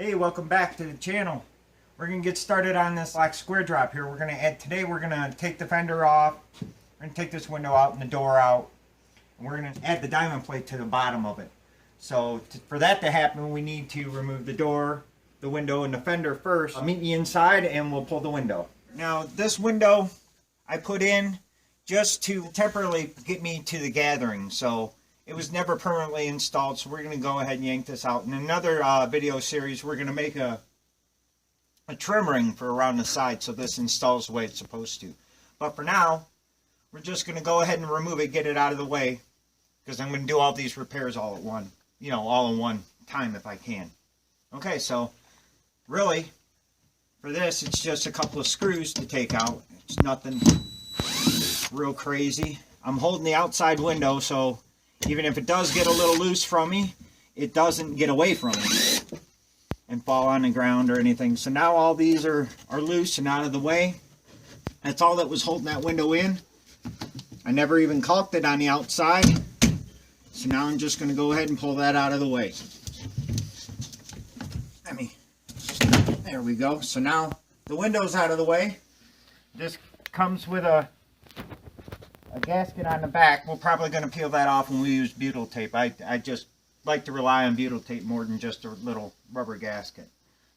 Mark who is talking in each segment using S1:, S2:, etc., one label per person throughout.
S1: Hey, welcome back to the channel. We're going to get started on this black square drop here. Today we're going to take the fender off. We're going to take this window out and the door out. And we're going to add the diamond plate to the bottom of it. So for that to happen, we need to remove the door, the window, and the fender first. Meet me inside and we'll pull the window. Now this window I put in just to temporarily get me to the gathering. So it was never permanently installed, so we're going to go ahead and yank this out. In another video series, we're going to make a trim ring for around the side so this installs the way it's supposed to. But for now, we're just going to go ahead and remove it, get it out of the way, because I'm going to do all these repairs all at one, all in one time if I can. Okay, so really, for this, it's just a couple of screws to take out. It's nothing real crazy. I'm holding the outside window, so even if it does get a little loose from me, it doesn't get away from me and fall on the ground or anything. So now all these are loose and out of the way. That's all that was holding that window in. I never even caulked it on the outside. So now I'm just going to go ahead and pull that out of the way. There we go. So now the window's out of the way. This comes with a gasket on the back. We're probably going to peel that off when we use butyl tape. I just like to rely on butyl tape more than just a little rubber gasket.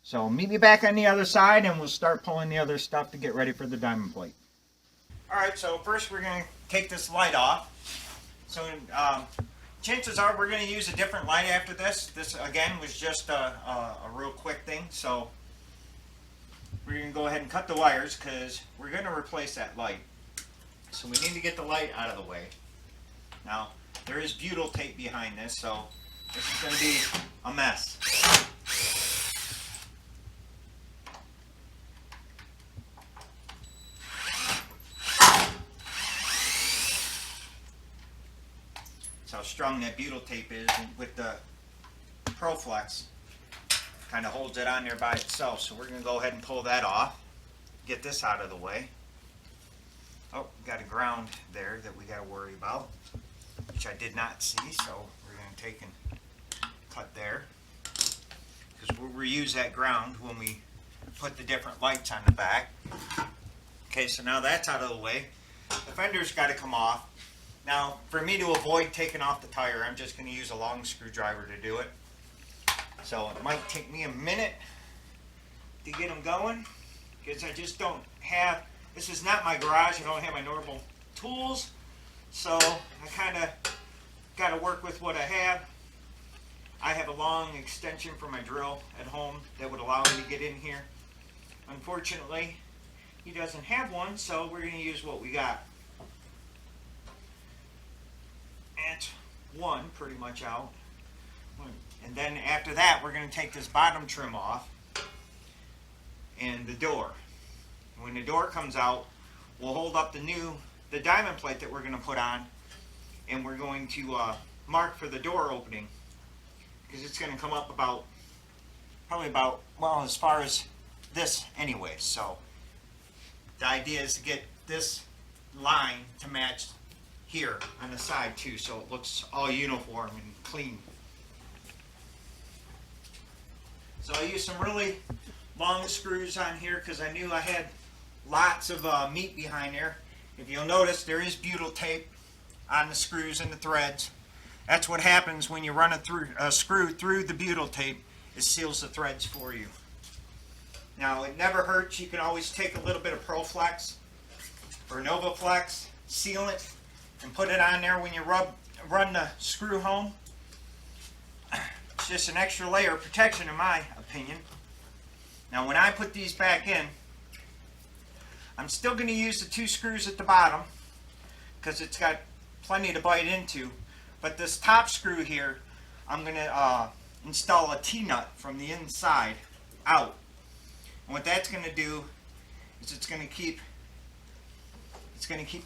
S1: So meet me back on the other side and we'll start pulling the other stuff to get ready for the diamond plate. Alright, so first we're going to take this light off. So chances are we're going to use a different light after this. This again was just a real quick thing. So we're going to go ahead and cut the wires because we're going to replace that light. So we need to get the light out of the way. Now, there is butyl tape behind this, so this is going to be a mess. That's how strong that butyl tape is, and with the ProFlex, kind of holds it on there by itself. So we're going to go ahead and pull that off, get this out of the way. Oh, got a ground there that we got to worry about, which I did not see, so we're going to take and cut there, because we'll reuse that ground when we put the different lights on the back. Okay, so now that's out of the way. The fender's got to come off. Now, for me to avoid taking off the tire, I'm just going to use a long screwdriver to do it. So it might take me a minute to get them going, because I just don't have... This is not my garage. I don't have my normal tools, so I kind of got to work with what I have. I have a long extension for my drill at home that would allow me to get in here. Unfortunately, he doesn't have one, so we're going to use what we got. That's one pretty much out. And then after that, we're going to take this bottom trim off and the door. When the door comes out, we'll hold up the diamond plate that we're going to put on, and we're going to mark for the door opening, because it's going to come up probably about, well, as far as this anyway. So the idea is to get this line to match here on the side too, so it looks all uniform and clean. So I used some really long screws on here because I knew I had lots of meat behind there. If you'll notice, there is butyl tape on the screws and the threads. That's what happens when you run a screw through the butyl tape. It seals the threads for you. Now, it never hurts. You can always take a little bit of ProFlex or NovaFlex, seal it, and put it on there when you run the screw home. It's just an extra layer of protection in my opinion. Now, when I put these back in, I'm still going to use the two screws at the bottom because it's got plenty to bite into. But this top screw here, I'm going to install a T-nut from the inside out. And what that's going to do is it's going to keep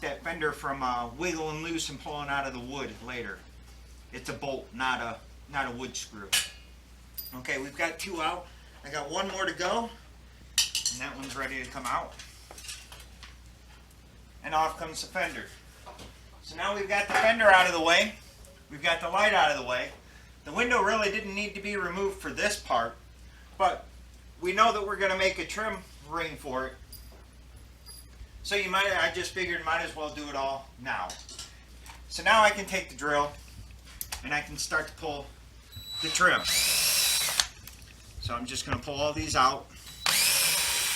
S1: that fender from wiggling loose and pulling out of the wood later. It's a bolt, not a wood screw. Okay, we've got two out. I got one more to go, and that one's ready to come out. And off comes the fender. So now we've got the fender out of the way. We've got the light out of the way. The window really didn't need to be removed for this part. but we know that we're going to make a trim ring for it. So I just figured might as well do it all now. So now I can take the drill and I can start to pull the trim. So I'm just going to pull all these out.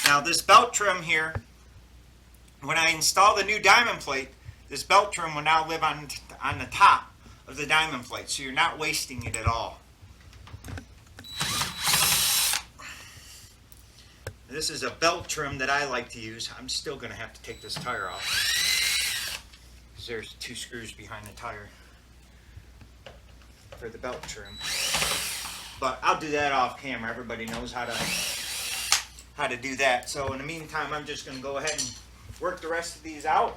S1: Now this belt trim here, when I install the new diamond plate, this belt trim will now live on the top of the diamond plate, so you're not wasting it at all. This is a belt trim that I like to use. I'm still going to have to take this tire off, because there's 2 screws behind the tire for the belt trim. But I'll do that off camera. Everybody knows how to do that. So in the meantime, I'm just going to go ahead and work the rest of these out.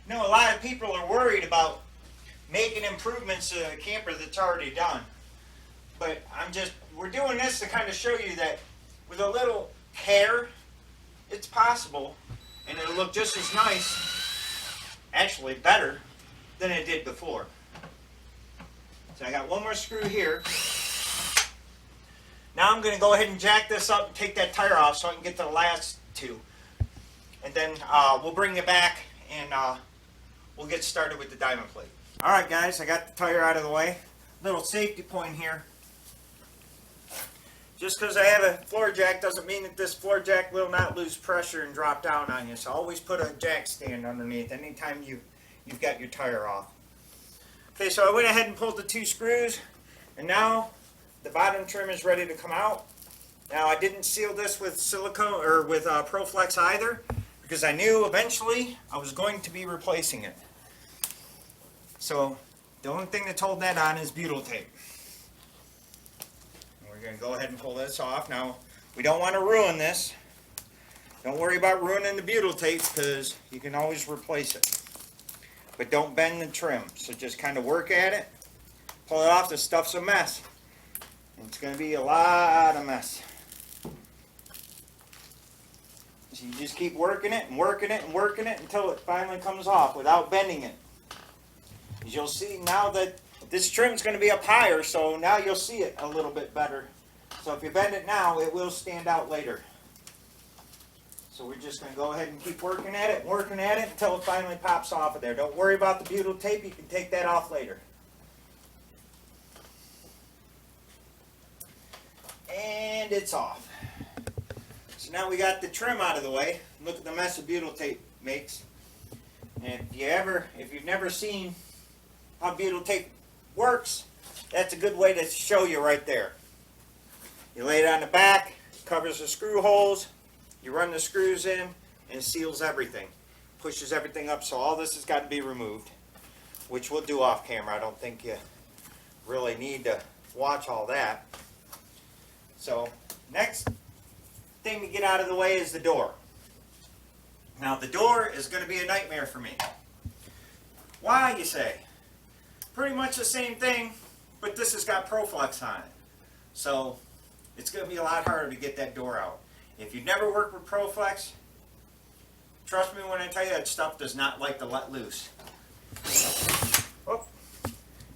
S1: You know, a lot of people are worried about making improvements to a camper that's already done. But we're doing this to kind of show you that with a little care, it's possible, and it'll look just as nice, actually better, than it did before. So I got one more screw here. Now I'm going to go ahead and jack this up and take that tire off so I can get to the last 2. And then we'll bring it back and we'll get started with the diamond plate. Alright guys, I got the tire out of the way. Little safety point here. Just because I have a floor jack doesn't mean that this floor jack will not lose pressure and drop down on you. So always put a jack stand underneath anytime you've got your tire off. Okay, so I went ahead and pulled the 2 screws, and now the bottom trim is ready to come out. Now I didn't seal this with silicone or with Pro-Flex either, because I knew eventually I was going to be replacing it. So the only thing that's holding that on is butyl tape. And we're going to go ahead and pull this off. Now we don't want to ruin this. Don't worry about ruining the butyl tape, because you can always replace it. But don't bend the trim. So just kind of work at it. Pull it off. This stuff's a mess. It's going to be a lot of mess. So you just keep working it and working it and working it until it finally comes off without bending it. As you'll see now that this trim's going to be up higher, so now you'll see it a little bit better. So if you bend it now, it will stand out later. So we're just going to go ahead and keep working at it until it finally pops off of there. Don't worry about the butyl tape. You can take that off later. And it's off. So now we got the trim out of the way. Look at the mess the butyl tape makes. And if you've never seen how butyl tape works, that's a good way to show you right there. You lay it on the back, covers the screw holes. You run the screws in and seals everything. Pushes everything up, so all this has got to be removed, which we'll do off camera. I don't think you really need to watch all that. So next thing to get out of the way is the door. Now the door is going to be a nightmare for me. Why, you say? Pretty much the same thing, but this has got Pro-Flex on it. So it's going to be a lot harder to get that door out. If you've never worked with Pro-Flex, trust me when I tell you that stuff does not like to let loose. Oh,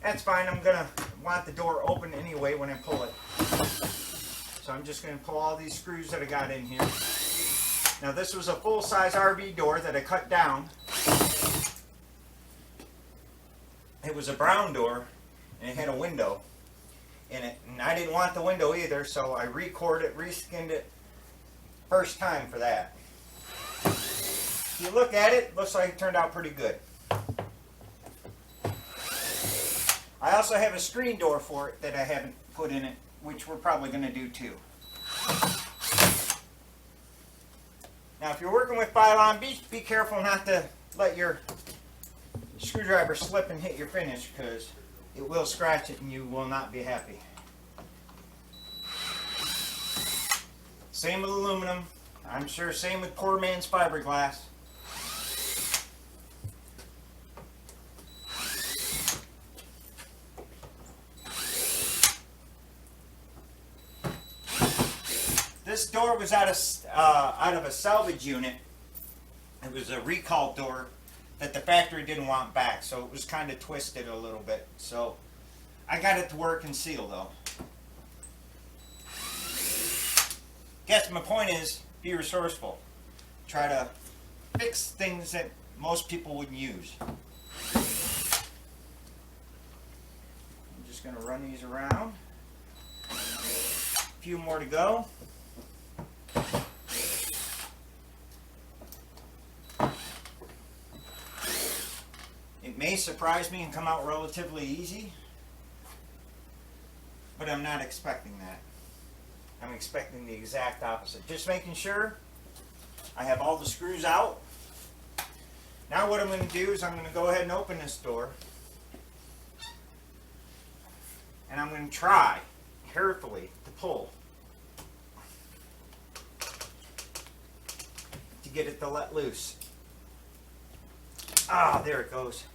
S1: that's fine. I'm going to want the door open anyway when I pull it. So I'm just going to pull all these screws that I got in here. Now this was a full-size RV door that I cut down. It was a brown door and it had a window in it. And I didn't want the window either, so I re-cored it, reskinned it. First time for that. If you look at it, looks like it turned out pretty good. I also have a screen door for it that I haven't put in it, which we're probably going to do too. Now if you're working with pylon, be careful not to let your screwdriver slip and hit your finish, because it will scratch it and you will not be happy. Same with aluminum. I'm sure same with poor man's fiberglass. This door was out of a salvage unit It was a recall door that the factory didn't want back, so it was kind of twisted a little bit. So I got it to work and seal though. Guess my point is, be resourceful. Try to fix things that most people wouldn't use. I'm just going to run these around. A few more to go. It may surprise me and come out relatively easy, but I'm not expecting that. I'm expecting the exact opposite. Just making sure I have all the screws out. Now what I'm going to do is I'm going to go ahead and open this door. And I'm going to try carefully to pull to get it to let loose. Ah, there it goes.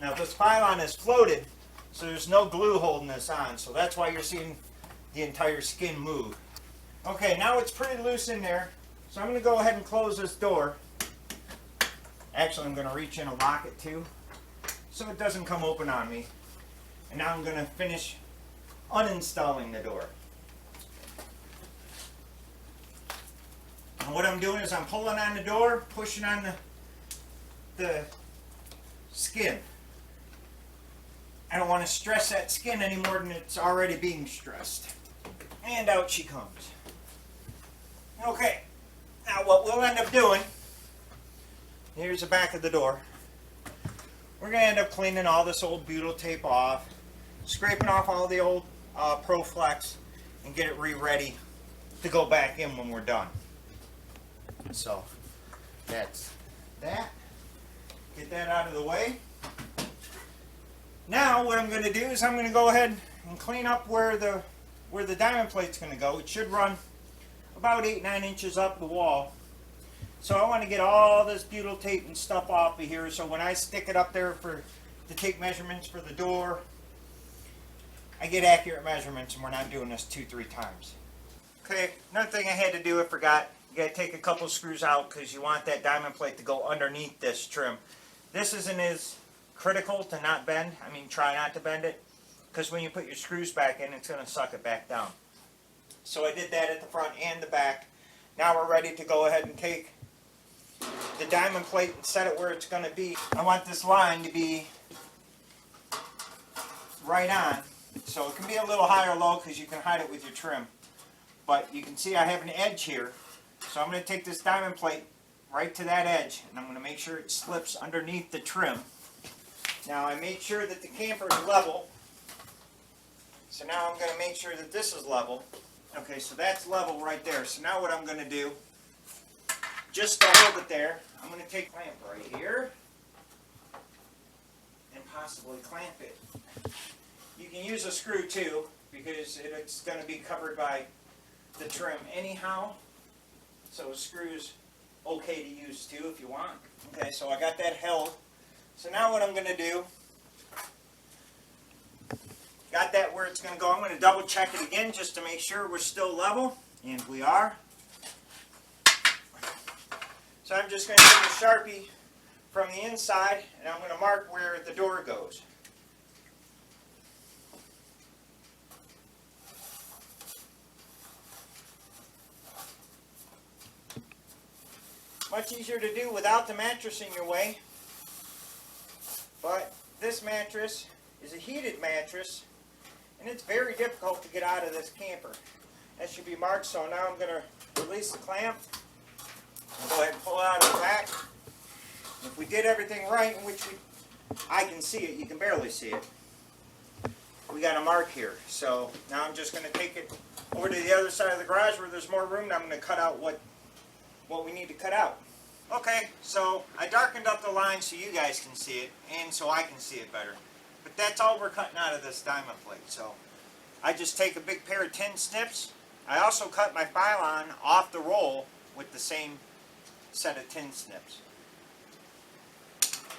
S1: Now this pylon is floated, so there's no glue holding this on, so that's why you're seeing the entire skin move. Okay, now it's pretty loose in there, so I'm going to go ahead and close this door. Actually, I'm going to reach in and lock it too, so it doesn't come open on me. And now I'm going to finish uninstalling the door. And what I'm doing is I'm pulling on the door, pushing on the skin. I don't want to stress that skin any more than it's already being stressed. And out she comes. Okay, now what we'll end up doing, here's the back of the door. We're going to end up cleaning all this old butyl tape off, scraping off all the old ProFlex, and get it re-ready to go back in when we're done. So, that's that. Get that out of the way. Now what I'm going to do is I'm going to go ahead and clean up where the diamond plate's going to go. It should run about 8-9 inches up the wall. So I want to get all this butyl tape and stuff off of here, so when I stick it up there to take measurements for the door, I get accurate measurements and we're not doing this 2-3 times. Okay, another thing I had to do, I forgot. You got to take a couple screws out because you want that diamond plate to go underneath this trim. This isn't as critical to not bend. I mean, try not to bend it, because when you put your screws back in, it's going to suck it back down. So I did that at the front and the back. Now we're ready to go ahead and take the diamond plate and set it where it's going to be. I want this line to be right on, so it can be a little high or low because you can hide it with your trim. But you can see I have an edge here, so I'm going to take this diamond plate right to that edge, and I'm going to make sure it slips underneath the trim. Now I made sure that the camper is level, so now I'm going to make sure that this is level. Okay, so that's level right there. So now what I'm going to do, just to hold it there, I'm going to take a clamp right here and possibly clamp it. You can use a screw too, because it's going to be covered by the trim anyhow, so a screw's okay to use too if you want. Okay, so I got that held. So now what I'm going to do, got that where it's going to go. I'm going to double check it again just to make sure we're still level, and we are. So I'm just going to take a Sharpie from the inside, and I'm going to mark where the door goes. Much easier to do without the mattress in your way. But this mattress is a heated mattress, and it's very difficult to get out of this camper. That should be marked, so now I'm going to release the clamp. I'll go ahead and pull it out of the back. If we did everything right, in which I can see it, you can barely see it, we got a mark here. So now I'm just going to take it over to the other side of the garage where there's more room, and I'm going to cut out what we need to cut out. Okay, so I darkened up the line so you guys can see it, and so I can see it better. But that's all we're cutting out of this diamond plate. So I just take a big pair of tin snips. I also cut my pylon off the roll with the same set of tin snips.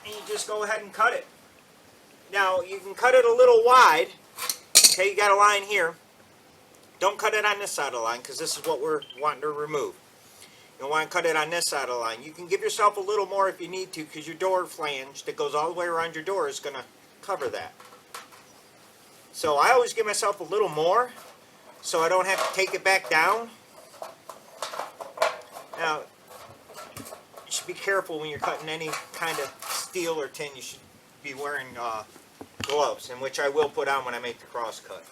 S1: And you just go ahead and cut it. Now Now you can cut it a little wide. Okay, you got a line here. Don't cut it on this side of the line because this is what we're wanting to remove. You want to cut it on this side of the line. You can give yourself a little more if you need to because your door flange that goes all the way around your door is going to cover that. So I always give myself a little more so I don't have to take it back down. Now, you should be careful when you're cutting any kind of steel or tin. You should be wearing gloves, in which I will put on when I make the cross cut.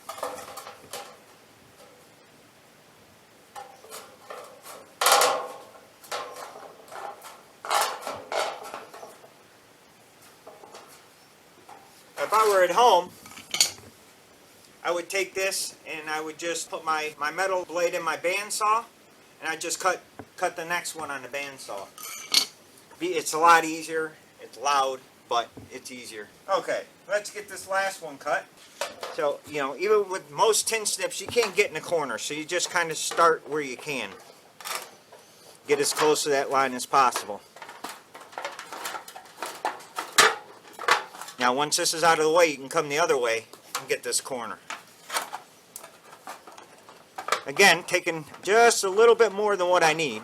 S1: If I were at home, I would take this and I would just put my metal blade in my bandsaw, and I just cut the next one on the bandsaw. It's a lot easier. It's loud, but it's easier. Okay, let's get this last one cut. So, you know, even with most tin snips, you can't get in the corner, so you just kind of start where you can. Get as close to that line as possible. Now, once this is out of the way, you can come the other way and get this corner. Again, taking just a little bit more than what I need.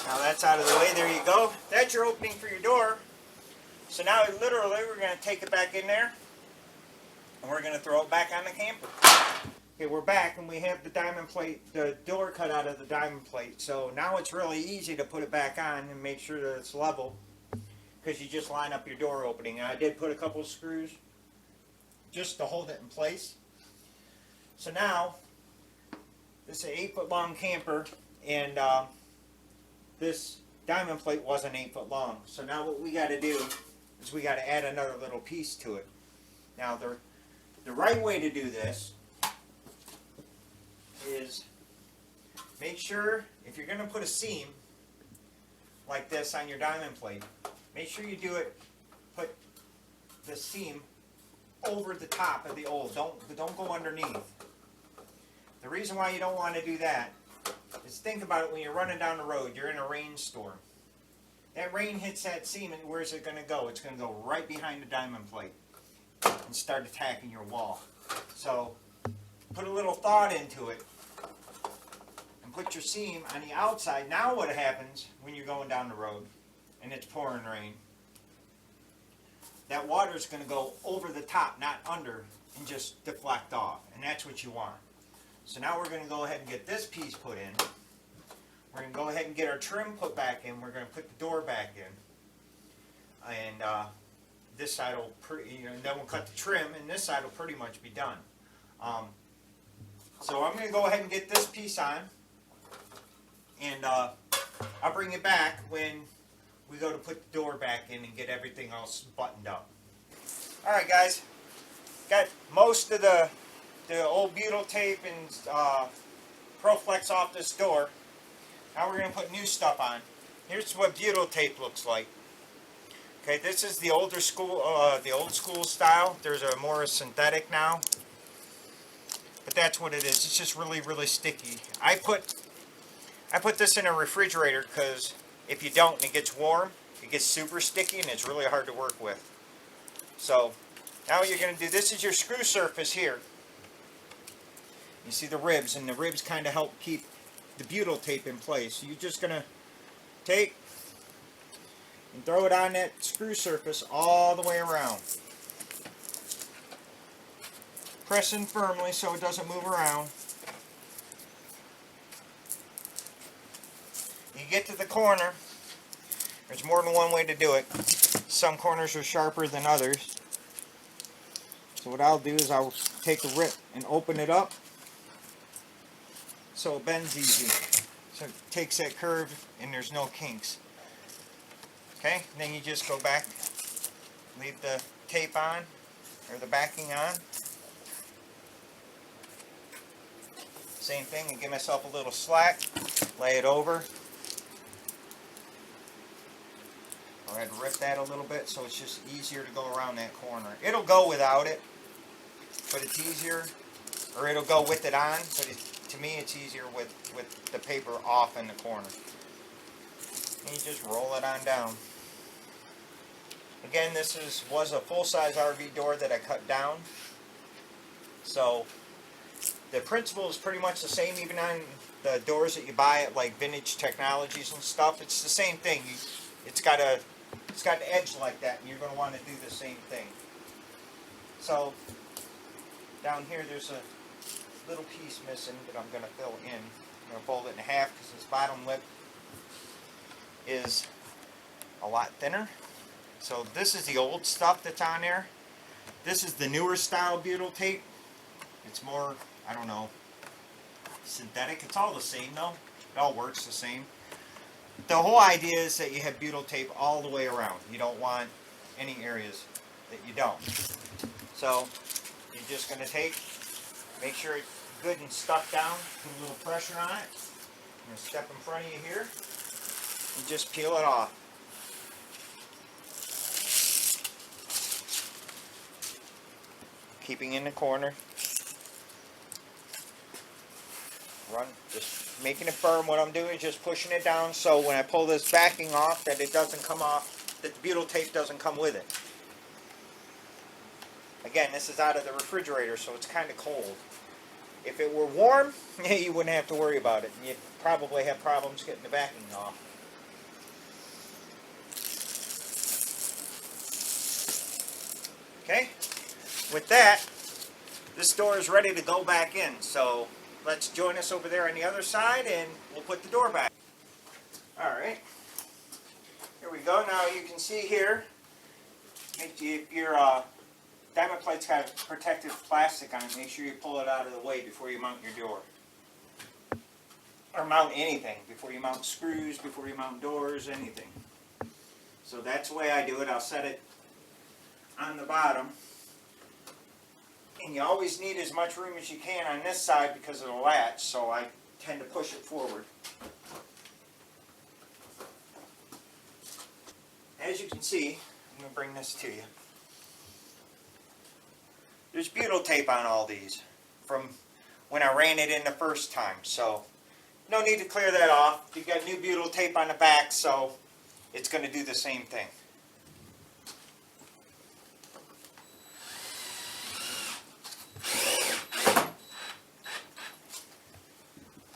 S1: Now that's out of the way, there you go. That's your opening for your door. So now literally we're going to take it back in there and we're going to throw it back on the camper. Okay, we're back and we have the diamond plate, the door cut out of the diamond plate. So now it's really easy to put it back on and make sure that it's level because you just line up your door opening. And I did put a couple of screws just to hold it in place. So now, this is an 8-foot long camper, and this diamond plate wasn't 8 foot long. So now what we got to do is we got to add another little piece to it. Now the right way to do this is make sure if you're going to put a seam like this on your diamond plate, make sure you put the seam over the top of the old. Don't go underneath. The reason why you don't want to do that is think about it when you're running down the road, you're in a rainstorm. That rain hits that seam and where's it going to go? It's going to go right behind the diamond plate and start attacking your wall. So put a little thought into it and put your seam on the outside. Now what happens when you're going down the road and it's pouring rain? That water is going to go over the top, not under, and just deflect off. And that's what you want. So now we're going to go ahead and get this piece put in. We're going to go ahead and get our trim put back in. We're going to put the door back in. And this side will, then we'll cut the trim, and this side will pretty much be done. So I'm going to go ahead and get this piece on. And I'll bring it back when we go to put the door back in and get everything else buttoned up. Alright guys, got most of the old butyl tape and ProFlex off this door. Now we're going to put new stuff on. Here's what butyl tape looks like. Okay, this is the older school, the old school style. There's a more synthetic now, but that's what it is. It's just really, really sticky. I put this in a refrigerator because if you don't and it gets warm, it gets super sticky and it's really hard to work with. So now what you're going to do, this is your screw surface here. You see the ribs, and the ribs kind of help keep the butyl tape in place. So you're just going to take and throw it on that screw surface all the way around. Press in firmly so it doesn't move around. You get to the corner. There's more than one way to do it. Some corners are sharper than others. So what I'll do is I'll take the rip and open it up so it bends easy. So it takes that curve and there's no kinks. Okay, and then you just go back, leave the tape on, or the backing on. Same thing, and give myself a little slack, lay it over. Go ahead and rip that a little bit so it's just easier to go around that corner. It'll go without it, but it's easier, or it'll go with it on, but to me it's easier with the paper off in the corner. And you just roll it on down. Again, this was a full-size RV door that I cut down. So the principle is pretty much the same even on the doors that you buy at like Vintage Technologies and stuff. It's the same thing. It's got an edge like that, and you're going to want to do the same thing. So down here there's a little piece missing that I'm going to fill in. I'm going to fold it in half because this bottom lip is a lot thinner. So this is the old stuff that's on there. This is the newer style butyl tape. It's more, I don't know, synthetic. It's all the same though. It all works the same. The whole idea is that you have butyl tape all the way around. You don't want any areas that you don't. So you're just going to make sure it's good and stuck down, put a little pressure on it. I'm going to step in front of you here and just peel it off. Keeping in the corner. Just making it firm. What I'm doing is just pushing it down so when I pull this backing off that it doesn't come off, that the butyl tape doesn't come with it. Again, this is out of the refrigerator, so it's kind of cold. If it were warm, you wouldn't have to worry about it. You'd probably have problems getting the backing off. Okay, with that, this door is ready to go back in. So let's join us over there on the other side and we'll put the door back. Alright, here we go. Now you can see here, if your diamond plate's got protective plastic on it, make sure you pull it out of the way before you mount your door. Or mount anything, before you mount screws, before you mount doors, anything. So that's the way I do it. I'll set it on the bottom. And you always need as much room as you can on this side because of the latch, so I tend to push it forward. As you can see, I'm going to bring this to you. There's butyl tape on all these from when I ran it in the first time, so no need to clear that off. You've got new butyl tape on the back, so it's going to do the same thing.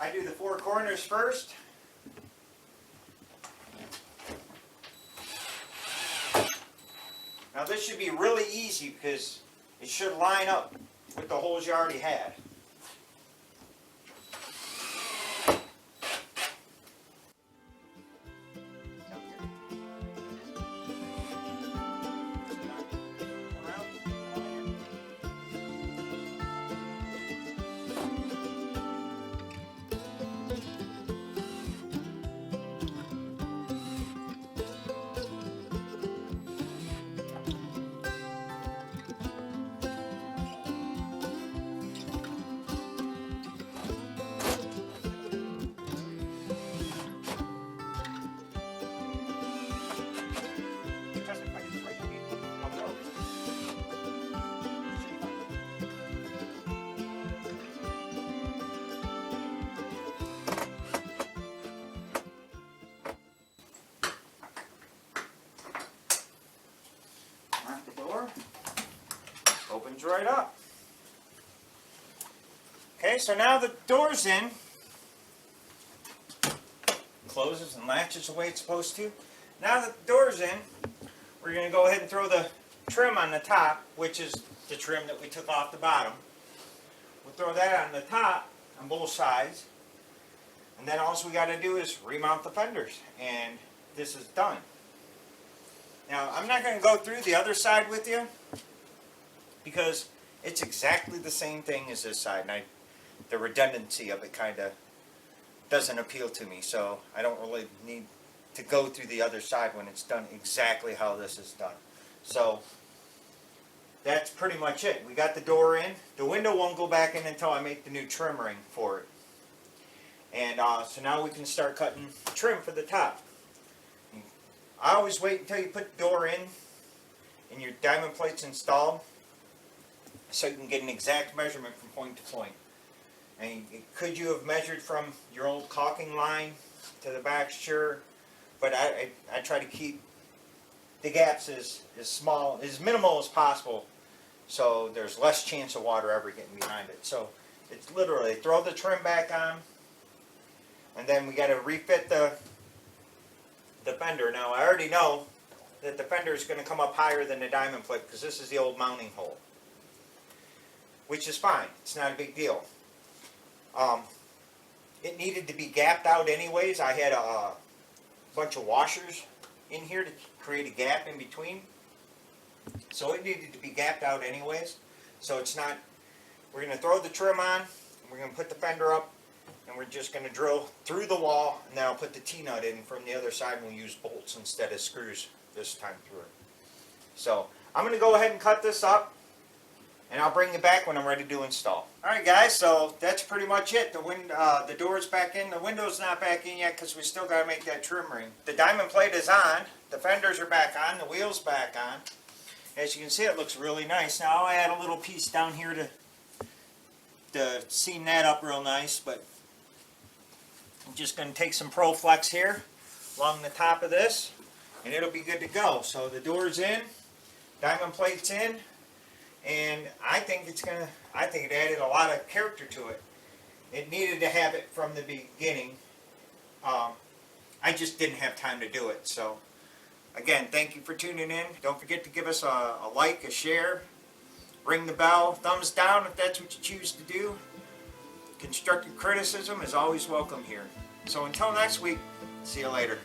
S1: I do the four corners first. Now this should be really easy because it should line up with the holes you already had. Opens right up. Okay, so now the door's in. Closes and latches the way it's supposed to. Now that the door's in, we're going to go ahead and throw the trim on the top, which is the trim that we took off the bottom. We'll throw that on the top on both sides. And then all we got to do is remount the fenders. And this is done. Now, I'm not going to go through the other side with you, because it's exactly the same thing as this side, and the redundancy of it kind of doesn't appeal to me, so I don't really need to go through the other side when it's done exactly how this is done. So that's pretty much it. We got the door in. The window won't go back in until I make the new trim ring for it. And so now we can start cutting trim for the top. I always wait until you put the door in and your diamond plate's installed so you can get an exact measurement from point to point. And could you have measured from your old caulking line to the back? Sure. But I try to keep the gaps as small, as minimal as possible, so there's less chance of water ever getting behind it. So it's literally throw the trim back on, and then we got to refit the fender. Now I already know that the fender is going to come up higher than the diamond plate because this is the old mounting hole, which is fine. It's not a big deal. It needed to be gapped out anyways. I had a bunch of washers in here to create a gap in between, so it needed to be gapped out anyways. So it's not, we're going to throw the trim on, and we're going to put the fender up, and we're just going to drill through the wall, and then I'll put the T-nut in from the other side, and we'll use bolts instead of screws this time through it. So I'm going to go ahead and cut this up, and I'll bring you back when I'm ready to install. Alright guys, so that's pretty much it. The door's back in. The window's not back in yet because we still got to make that trim ring. The diamond plate is on. The fenders are back on. The wheel's back on. As you can see, it looks really nice. Now I'll add a little piece down here to seam that up real nice, but I'm just going to take some ProFlex here along the top of this, and it'll be good to go. So the door's in, diamond plate's in, and I think it added a lot of character to it. It needed to have it from the beginning. I just didn't have time to do it. So again, thank you for tuning in. Don't forget to give us a like, a share, ring the bell, thumbs down if that's what you choose to do. Constructive criticism is always welcome here. So until next week, see you later.